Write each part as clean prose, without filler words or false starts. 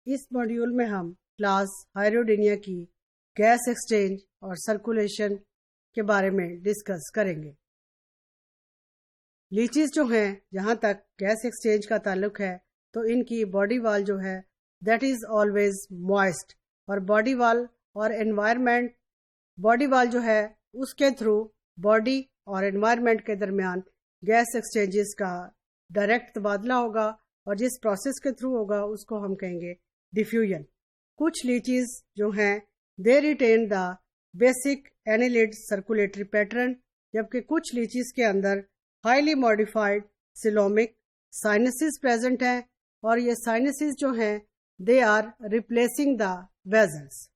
इस मॉड्यूल में हम क्लास हाइड्रोडिनिया की गैस एक्सचेंज और सर्कुलेशन के बारे में डिस्कस करेंगे। लीचीज जो हैं, जहाँ तक गैस एक्सचेंज का ताल्लुक है तो इनकी बॉडी वॉल जो है दैट इज ऑलवेज मॉइस्ट, और बॉडी वॉल और एनवायरनमेंट, बॉडी वॉल जो है उसके थ्रू बॉडी और एनवायरनमेंट के दरमियान गैस एक्सचेंजेस का डायरेक्ट तबादला होगा, और जिस प्रोसेस के थ्रू होगा उसको हम कहेंगे डिफ्यूजन। कुछ लीचीज जो हैं they retain the basic annelid circulatory pattern, जबकि कुछ लीचीज के अंदर highly modified coelomic sinuses present हैं, और ये साइनसेस जो हैं they are replacing the vessels.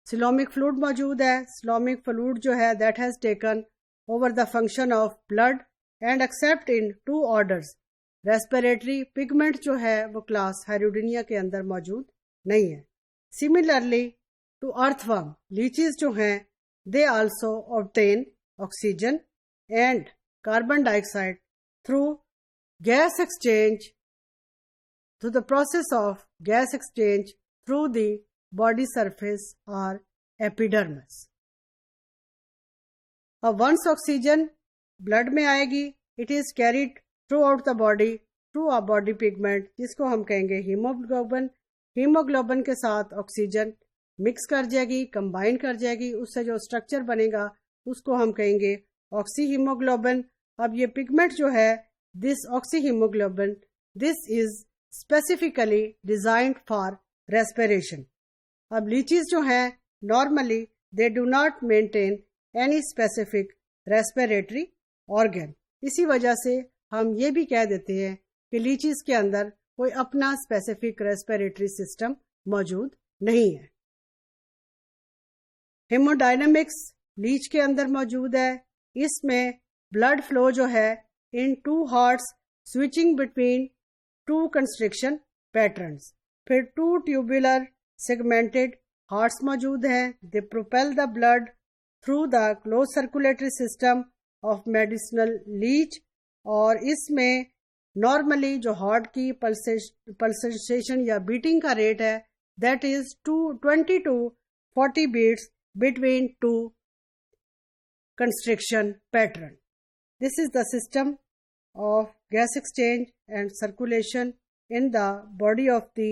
Coelomic fluid मौजूद है। सिलोमिक फ्लूइड जो है that has taken over the function of blood and except in 2 orders. Respiratory pigment जो है वो क्लास हाइड्रोडिनिया के अंदर मौजूद नहीं है। सिमिलरली टू अर्थवर्म, लीचीज जो हैं they also obtain oxygen and carbon dioxide through gas exchange, through the process of gas exchange through the body surface or epidermis. Once oxygen blood में आएगी, it is carried throughout the body through a body pigment जिसको हम कहेंगे haemoglobin. Haemoglobin के साथ oxygen mix कर जाएगी, combine कर जाएगी, उससे जो स्ट्रक्चर बनेगा उसको हम कहेंगे ऑक्सी हीमोग्लोबिन। अब ये पिगमेंट जो है this oxy haemoglobin this is specifically designed for respiration. अब लीचीज जो हैं normally they do not maintain any specific respiratory organ, इसी वजह से हम ये भी कह देते हैं कि लीचीज के अंदर कोई अपना स्पेसिफिक रेस्पिरेटरी सिस्टम मौजूद नहीं है। हेमोडायनामिक्स लीच के अंदर मौजूद है। इसमें ब्लड फ्लो जो है in 2 hearts switching between 2 constriction patterns, फिर 2 ट्यूबुलर सेगमेंटेड हार्ट्स मौजूद हैं। They propel the blood through the close circulatory system of medicinal leech, और इसमें नॉर्मली जो हार्ट की पल्सेशन या बीटिंग का रेट है that is 20 to 40 beats between 2 constriction pattern. This is the system of gas exchange and circulation in the body of the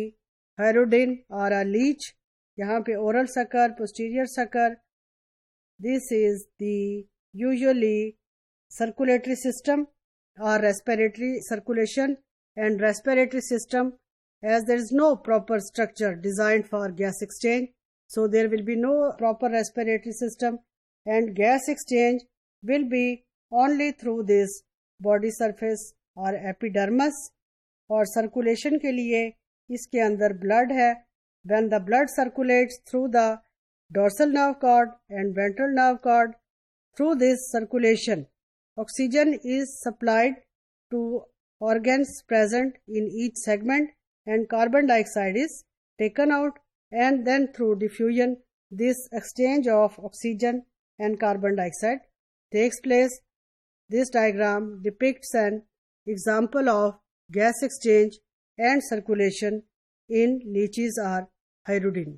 हाइड्रोडिन और a leech। यहाँ पे oral sucker, posterior sucker, this is the usually circulatory system और respiratory circulation and respiratory system, as there is no proper structure designed for gas exchange, so there will be no proper respiratory system, and gas exchange will be only through this body surface or epidermis। और circulation के लिए इसके अंदर blood है। When the blood circulates through the dorsal nerve cord and ventral nerve cord, through this circulation, oxygen is supplied to organs present in each segment, and carbon dioxide is taken out, and then through diffusion, this exchange of oxygen and carbon dioxide takes place. This diagram depicts an example of gas exchange and circulation in leaches or hydrodin.